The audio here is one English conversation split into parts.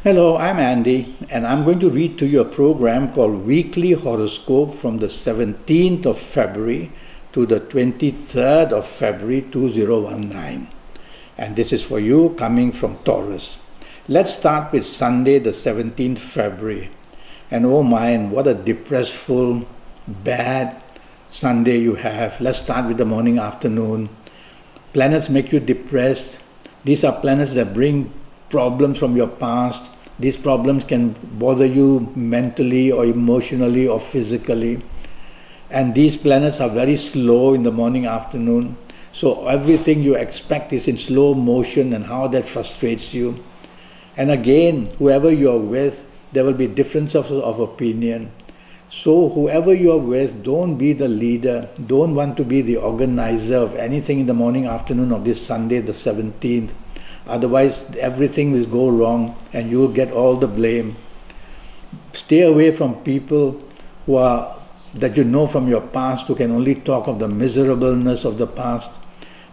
Hello, I'm Andy, and I'm going to read to you a program called Weekly Horoscope from the 17th of February to the 23rd of February 2019. And this is for you coming from Taurus. Let's start with Sunday, the 17th February. And oh man, what a depressful, bad Sunday you have. Let's start with the morning, afternoon. Planets make you depressed. These are planets that bring problems from your past. These problems can bother you mentally or emotionally or physically. And these planets are very slow in the morning, afternoon. So everything you expect is in slow motion, and how that frustrates you. And again, whoever you are with, there will be differences of opinion. So whoever you are with, don't be the leader. Don't want to be the organizer of anything in the morning, afternoon of this Sunday, the 17th. Otherwise, everything will go wrong and you will get all the blame. Stay away from people that you know from your past, who can only talk of the miserableness of the past.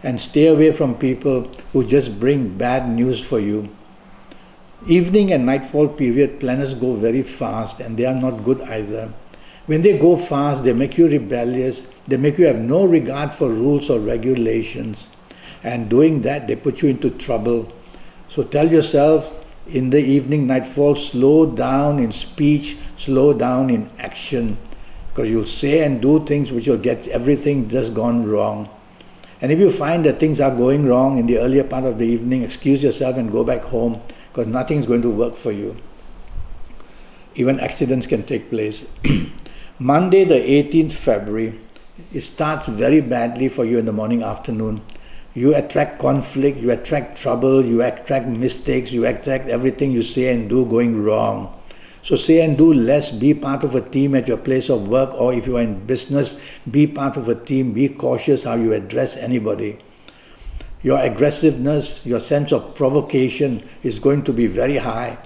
And stay away from people who just bring bad news for you. Evening and nightfall period, planets go very fast, and they are not good either. When they go fast, they make you rebellious. They make you have no regard for rules or regulations. And doing that, they put you into trouble. So tell yourself, in the evening, nightfall, slow down in speech, slow down in action. Because you'll say and do things which will get everything just gone wrong. And if you find that things are going wrong in the earlier part of the evening, excuse yourself and go back home, because nothing is going to work for you. Even accidents can take place. Monday, the 18th February, it starts very badly for you in the morning, afternoon. You attract conflict, you attract trouble, you attract mistakes, you attract everything you say and do going wrong. So say and do less, be part of a team at your place of work, or if you are in business, be part of a team, be cautious how you address anybody. Your aggressiveness, your sense of provocation is going to be very high.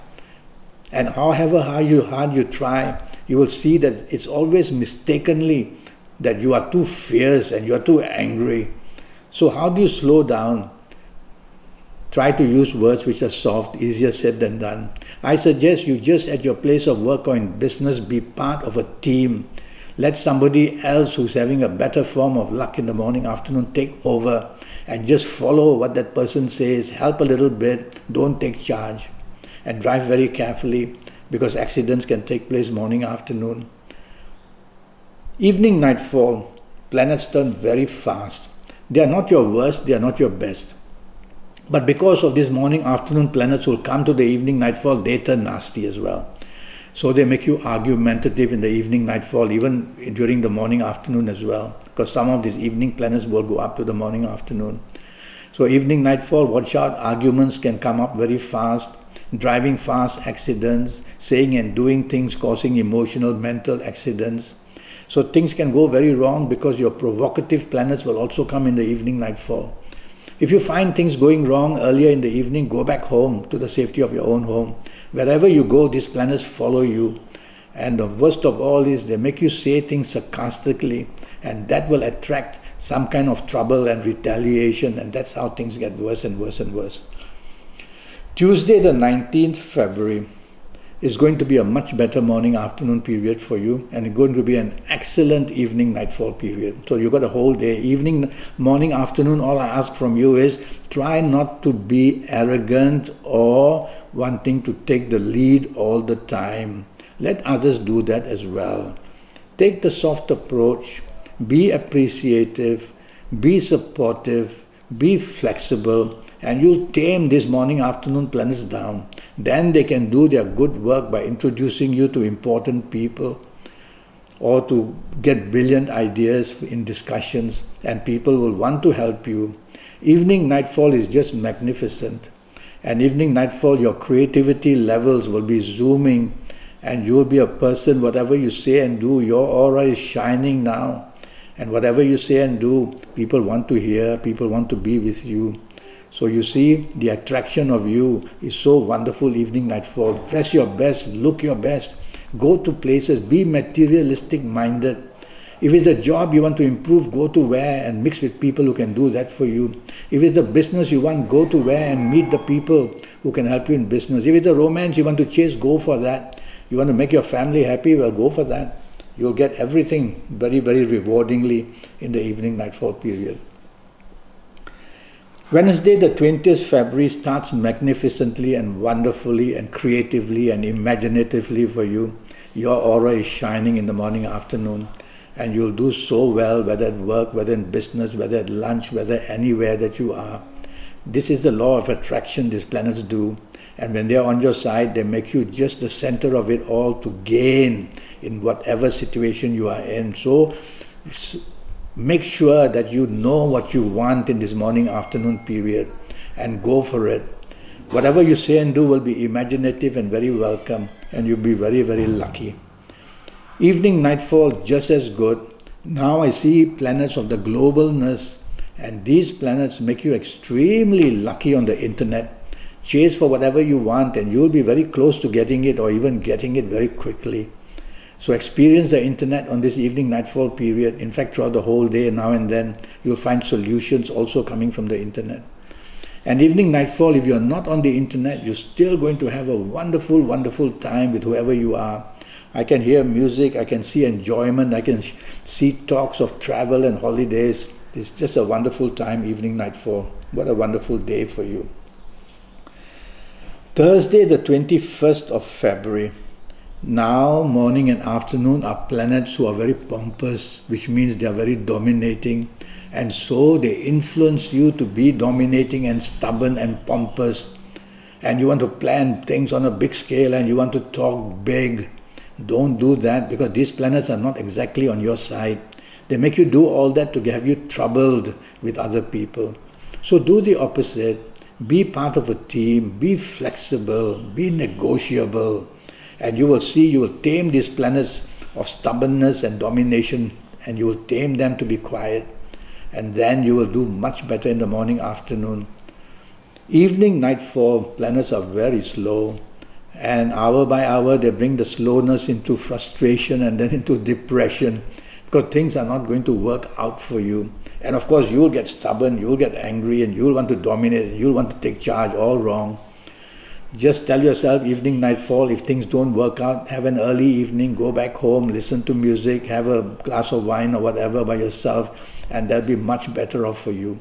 And however hard you try, you will see that it's always mistakenly that you are too fierce and you are too angry. So how do you slow down? Try to use words which are soft, easier said than done. I suggest you just at your place of work or in business be part of a team. Let somebody else who's having a better form of luck in the morning, afternoon take over, and just follow what that person says, help a little bit, don't take charge. And drive very carefully, because accidents can take place morning, afternoon. Evening, nightfall, planets turn very fast. They are not your worst, they are not your best. But because of this morning, afternoon planets will come to the evening, nightfall, they turn nasty as well. So they make you argumentative in the evening, nightfall, even during the morning, afternoon as well. Because some of these evening planets will go up to the morning, afternoon. So evening, nightfall, watch out, arguments can come up very fast. Driving fast, accidents, saying and doing things causing emotional, mental accidents. So things can go very wrong because your provocative planets will also come in the evening, nightfall. If you find things going wrong earlier in the evening, go back home to the safety of your own home. Wherever you go, these planets follow you. And the worst of all is they make you say things sarcastically, and that will attract some kind of trouble and retaliation, and that's how things get worse and worse and worse. Tuesday, the 19th February, is going to be a much better morning, afternoon period for you, and it's going to be an excellent evening, nightfall period. So you've got a whole day, evening, morning, afternoon. All I ask from you is try not to be arrogant or wanting to take the lead all the time. Let others do that as well. Take the soft approach, be appreciative, be supportive, be flexible, and you'll tame these morning, afternoon planets down. Then they can do their good work by introducing you to important people, or to get brilliant ideas in discussions, and people will want to help you. Evening, nightfall is just magnificent. And evening, nightfall, your creativity levels will be zooming, and you will be a person, whatever you say and do, your aura is shining now. And whatever you say and do, people want to hear, people want to be with you. So you see, the attraction of you is so wonderful evening, nightfall. Dress your best, look your best, go to places, be materialistic minded, If it's a job you want to improve, go to where and mix with people who can do that for you. If it's a business you want, go to where and meet the people who can help you in business. If it's a romance you want to chase, go for that. You want to make your family happy, well, go for that. You'll get everything very, very rewardingly in the evening nightfall period. Wednesday, the 20th February starts magnificently and wonderfully and creatively and imaginatively for you. Your aura is shining in the morning, afternoon, and you'll do so well, whether at work, whether in business, whether at lunch, whether anywhere that you are. This is the law of attraction these planets do, and when they're on your side, they make you just the center of it all to gain in whatever situation you are in. So make sure that you know what you want in this morning, afternoon period and go for it. Whatever you say and do will be imaginative and very welcome, and you'll be very, very lucky. Evening nightfall, just as good. Now I see planets of the globalness, and these planets make you extremely lucky on the internet. Chase for whatever you want and you'll be very close to getting it, or even getting it very quickly. So experience the internet on this evening nightfall period. In fact, throughout the whole day, now and then, you'll find solutions also coming from the internet. And evening nightfall, if you're not on the internet, you're still going to have a wonderful, wonderful time with whoever you are. I can hear music, I can see enjoyment, I can see talks of travel and holidays. It's just a wonderful time, evening nightfall. What a wonderful day for you. Thursday, the 21st of February. Now, morning and afternoon are planets who are very pompous, which means they are very dominating. And so they influence you to be dominating and stubborn and pompous. And you want to plan things on a big scale and you want to talk big. Don't do that, because these planets are not exactly on your side. They make you do all that to have you troubled with other people. So do the opposite. Be part of a team. Be flexible. Be negotiable. And you will see, you will tame these planets of stubbornness and domination, and you will tame them to be quiet. And then you will do much better in the morning, afternoon. Evening, nightfall, planets are very slow. And hour by hour, they bring the slowness into frustration and then into depression, because things are not going to work out for you. And of course, you'll get stubborn, you'll get angry, and you'll want to dominate, and you'll want to take charge, all wrong. Just tell yourself, evening, nightfall, if things don't work out, have an early evening, go back home, listen to music, have a glass of wine or whatever by yourself, and that'll be much better off for you.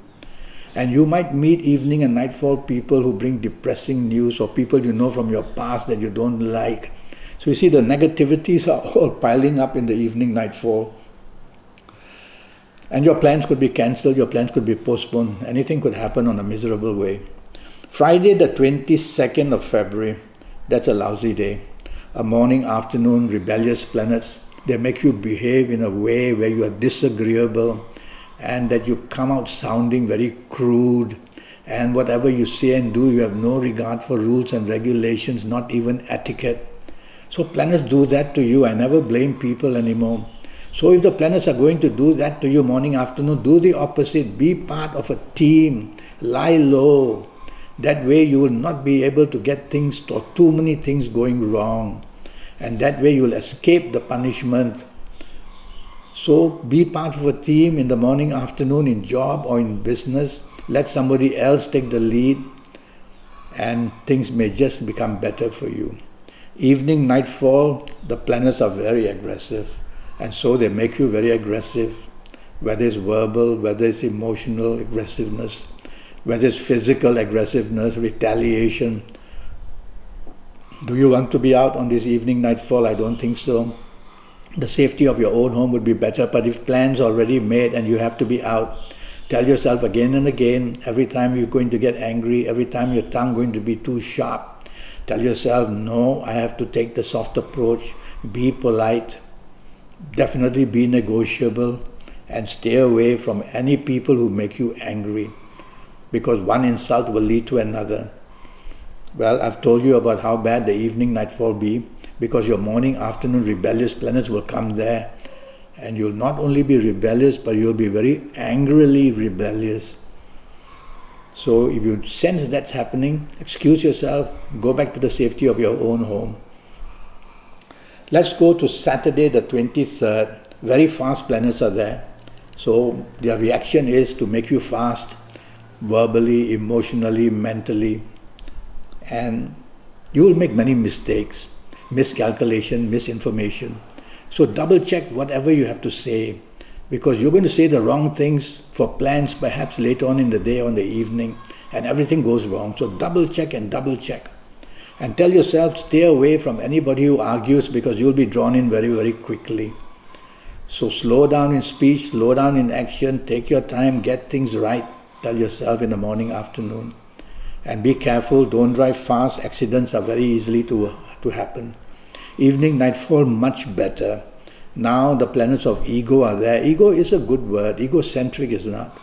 And you might meet evening and nightfall people who bring depressing news, or people you know from your past that you don't like. So you see, the negativities are all piling up in the evening, nightfall. And your plans could be cancelled, your plans could be postponed, anything could happen on a miserable way. Friday, the 22nd of February, that's a lousy day. A morning, afternoon, rebellious planets, they make you behave in a way where you are disagreeable, and that you come out sounding very crude, and whatever you say and do, you have no regard for rules and regulations, not even etiquette. So planets do that to you. I never blame people anymore. So if the planets are going to do that to you morning, afternoon, do the opposite. Be part of a team. Lie low. That way you will not be able to get things, or too many things going wrong. And that way you will escape the punishment. So be part of a team in the morning, afternoon, in job or in business. Let somebody else take the lead, and things may just become better for you. Evening, nightfall, the planets are very aggressive, and so they make you very aggressive, whether it's verbal, whether it's emotional aggressiveness, whether it's physical aggressiveness, retaliation. Do you want to be out on this evening, nightfall? I don't think so. The safety of your own home would be better, but if plans already made and you have to be out, tell yourself again and again, every time you're going to get angry, every time your tongue going to be too sharp, tell yourself, no, I have to take the soft approach, be polite, definitely be negotiable, and stay away from any people who make you angry, because one insult will lead to another. Well, I've told you about how bad the evening, nightfall be, because your morning, afternoon rebellious planets will come there, and you'll not only be rebellious, but you'll be very angrily rebellious. So if you sense that's happening, excuse yourself, go back to the safety of your own home. Let's go to Saturday the 23rd. Very fast planets are there. So their reaction is to make you fast, verbally, emotionally, mentally. And you will make many mistakes, miscalculation, misinformation. So double check whatever you have to say, because you're going to say the wrong things for plans perhaps later on in the day or in the evening, and everything goes wrong. So double check and double check. And tell yourself, stay away from anybody who argues, because you'll be drawn in very, very quickly. So slow down in speech, slow down in action, take your time, get things right. Tell yourself in the morning, afternoon. And be careful, don't drive fast. Accidents are very easily to happen. Evening, nightfall, much better. Now the planets of ego are there. Ego is a good word. Egocentric is not.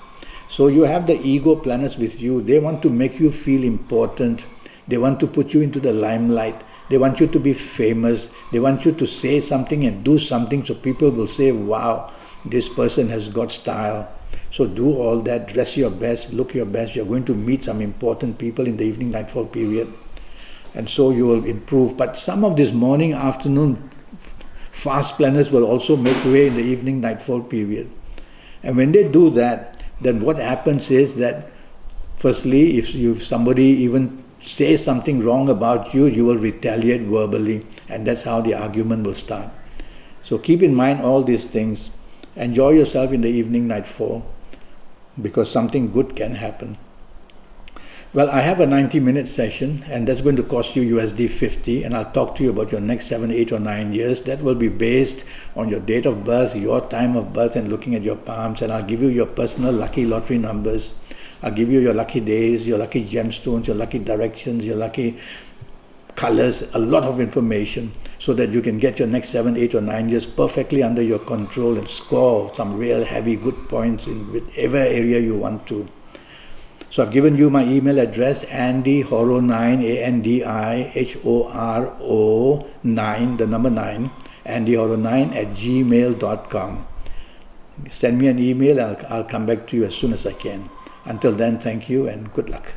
So you have the ego planets with you. They want to make you feel important. They want to put you into the limelight. They want you to be famous. They want you to say something and do something so people will say, wow, this person has got style. So do all that, dress your best, look your best. You're going to meet some important people in the evening nightfall period. And so you will improve. But some of this morning, afternoon, fast planets will also make way in the evening nightfall period. And when they do that, then what happens is that, firstly, if somebody even says something wrong about you, you will retaliate verbally. And that's how the argument will start. So keep in mind all these things. Enjoy yourself in the evening nightfall, because something good can happen. Well, I have a 90-minute session, and that's going to cost you USD 50, and I'll talk to you about your next 7, 8 or 9 years. That will be based on your date of birth, your time of birth, and looking at your palms, and I'll give you your personal lucky lottery numbers. I'll give you your lucky days, your lucky gemstones, your lucky directions, your lucky colors, a lot of information, so that you can get your next 7, 8 or 9 years perfectly under your control and score some real heavy good points in whichever area you want to. So I've given you my email address, andyhoro9, ANDIHORO9, the number 9, andyhoro9@gmail.com. Send me an email and I'll come back to you as soon as I can. Until then, thank you and good luck.